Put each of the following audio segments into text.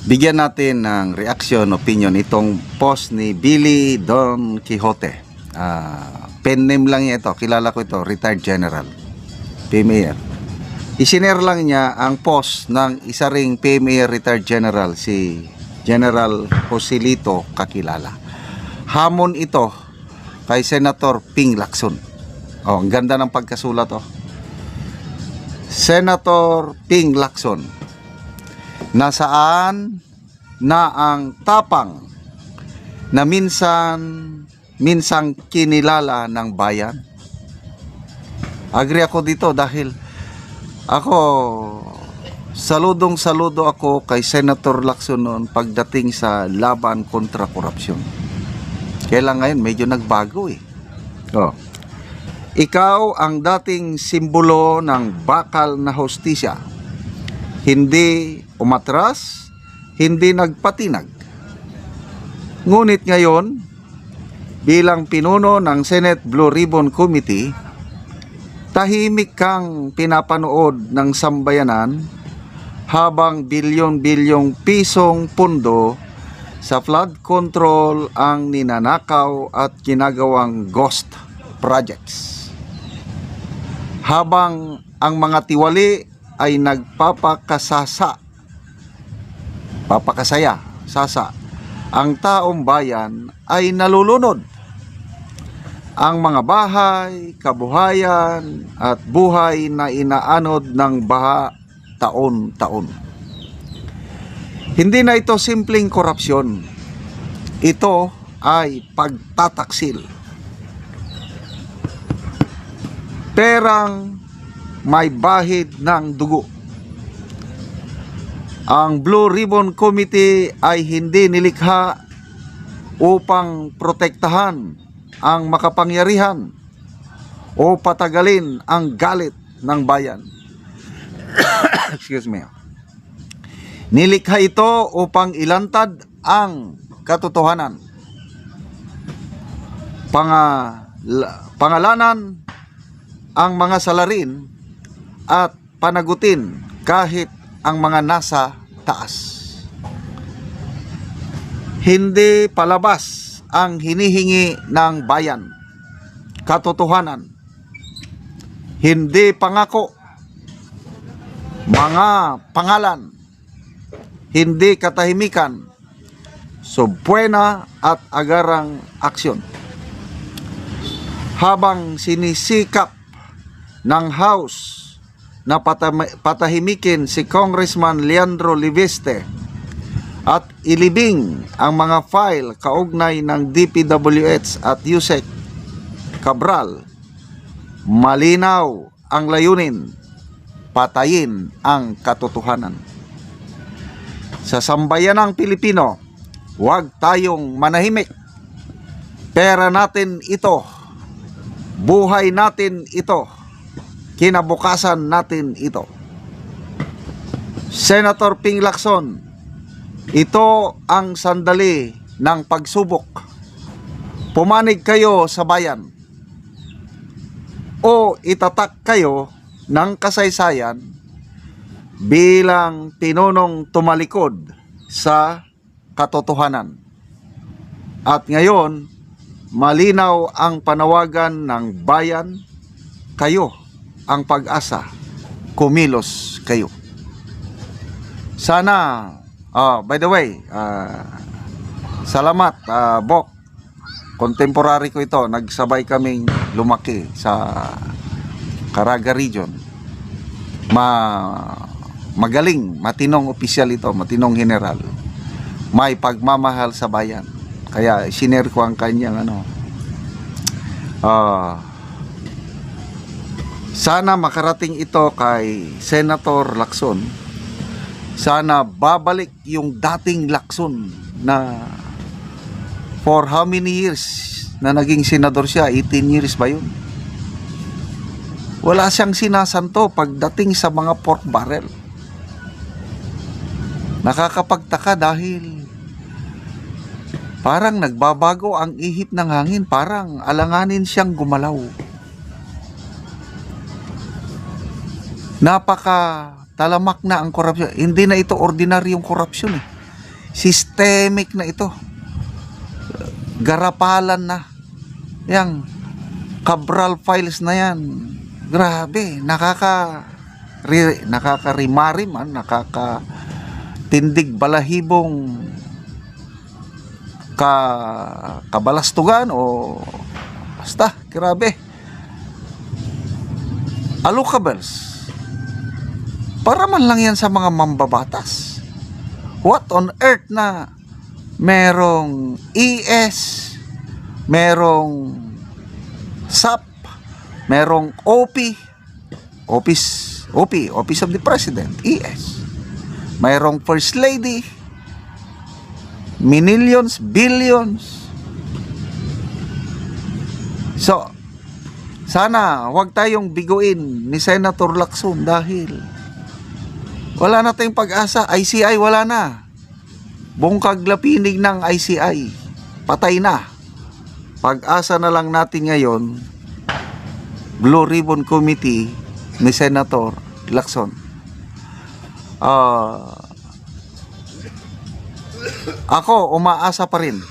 Bigyan natin ng reaction, opinion itong post ni Billy Don Quixote. Pen name lang niya ito. Kilala ko ito, retired general, PMAR. Isinare lang niya ang post ng isa ring PMAR retired general, si General Joselito Kakilala. Hamon ito kay Senator Ping Lacson. Ang ganda ng pagkasulat oh. Senator Ping Lacson, nasaan na ang tapang na minsang kinilala ng bayan? Agree ako dito dahil ako saludo ako kay Senator Lacson noon pagdating sa laban kontra korupsyon. Kaya lang ngayon medyo nagbago eh. Ikaw ang dating simbolo ng bakal na hostisya. Hindi umatras, hindi nagpatinag. Ngunit ngayon, bilang pinuno ng Senate Blue Ribbon Committee, tahimik kang pinapanood ng sambayanan habang bilyon-bilyong pisong pundo sa flood control ang ninanakaw at ginagawang ghost projects. Habang ang mga tiwali ay nagpapakasaya, ang taong bayan ay nalulunod. Ang mga bahay, kabuhayan at buhay na inaanod ng baha taon-taon. Hindi na ito simpleng korupsyon. Ito ay pagtataksil. Perang may bahid ng dugo. Ang Blue Ribbon Committee ay hindi nilikha upang protektahan ang makapangyarihan o patagalin ang galit ng bayan. Excuse me. Nilikha ito upang ilantad ang katotohanan, pangalanan ang mga salarin at panagutin kahit ang mga nasa taas. Hindi palabas ang hinihingi ng bayan, katotohanan. Hindi pangako, mga pangalan. Hindi katahimikan, subpuena at agarang aksyon. Habang sinisikap ng House na patahimikin si Congressman Leandro Liveste at ilibing ang mga file kaugnay ng DPWH at Yusek Cabral, malinaw ang layunin: patayin ang katotohanan. Sa sambayanang Pilipino, huwag tayong manahimik. Pera natin ito, buhay natin ito, kinabukasan natin ito. Senator Ping Lacson, ito ang sandali ng pagsubok. Pumanig kayo sa bayan o itatak kayo ng kasaysayan bilang pinunong tumalikod sa katotohanan. At ngayon, malinaw ang panawagan ng bayan, kayo ang pag-asa, kumilos kayo. Sana, by the way, salamat, Bok. Contemporary ko ito, nagsabay kaming lumaki sa Caraga Region. Magaling, matinong opisyal ito, matinong general. May pagmamahal sa bayan. Kaya sinare ko ang kanyang sana makarating ito kay Senator Lacson. Sana babalik yung dating Lacson na for how many years na naging senador siya? 18 years ba yun? Wala siyang sinasanto pagdating sa mga pork barrel. Nakakapagtaka dahil parang nagbabago ang ihip ng hangin, parang alanganin siyang gumalaw. Napaka talamak na ang korupsyon. Hindi na ito ordinaryong korupsyon eh. Systemic na ito. Garapalan na. Yang Cabral files na yan. Grabe, nakakarimarim, nakakatindig balahibong kabalastugan o basta, grabe. Allocables. Para man lang yan sa mga mambabatas. What on earth na merong ES, merong SAP, merong Office of the President, ES. Mayroong First Lady, millions, billions. So, sana wag tayong biguin ni Senator Lacson dahil wala na tayong pag-asa. ICI wala na. Bungkag lapinig ng ICI. Patay na. Pag-asa na lang natin ngayon, Blue Ribbon Committee ni Senator Lacson. Ako, umaasa pa rin.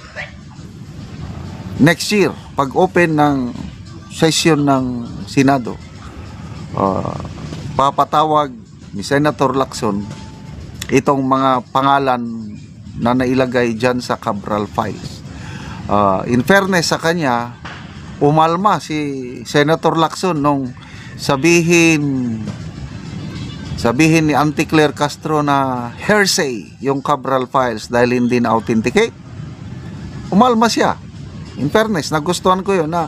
Next year, pag-open ng session ng Senado, papatawag ni Senator Lacson itong mga pangalan na nailagay dyan sa Cabral files. In fairness sa kanya, umalma si Senator Lacson nung sabihin ni Auntie Claire Castro na hearsay yung Cabral files dahil hindi na-authenticate. Umalma siya. In fairness, nagustuhan ko yun na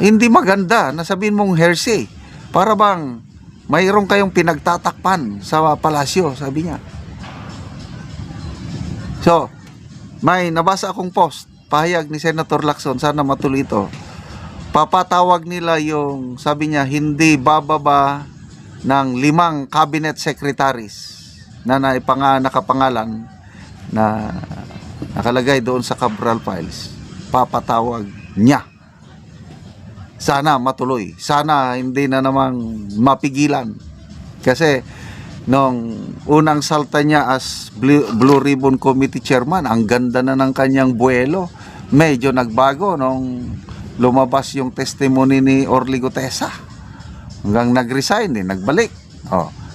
hindi maganda na sabihin mong hearsay. Para bang mayroon kayong pinagtatakpan sa palasyo, sabi niya. So, may nabasa akong post, pahayag ni Senator Lacson, sana matuloy ito. Papatawag nila yung, sabi niya, hindi bababa ng 5 cabinet secretaries na nakapangalan na nakalagay doon sa Cabral files. Papatawag niya. Sana matuloy. Sana hindi na namang mapigilan. Kasi nung unang salta niya as Blue Ribbon Committee Chairman, ang ganda na ng kanyang buwelo. Medyo nagbago nung lumabas yung testimony ni Orly Gutesa. Hanggang nag-resign din, nagbalik.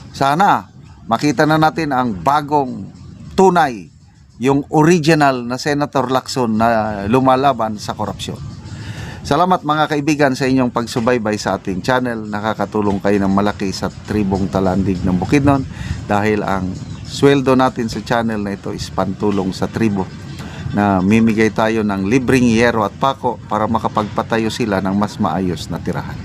Sana makita na natin ang bagong tunay, yung original na Senator Lacson na lumalaban sa korupsyon. Salamat mga kaibigan sa inyong pagsubaybay sa ating channel. Nakakatulong kayo ng malaki sa tribong Talandig ng Bukidnon dahil ang sweldo natin sa channel na ito is pantulong sa tribo na mimigay tayo ng libreng yero at pako para makapagpatayo sila ng mas maayos na tirahan.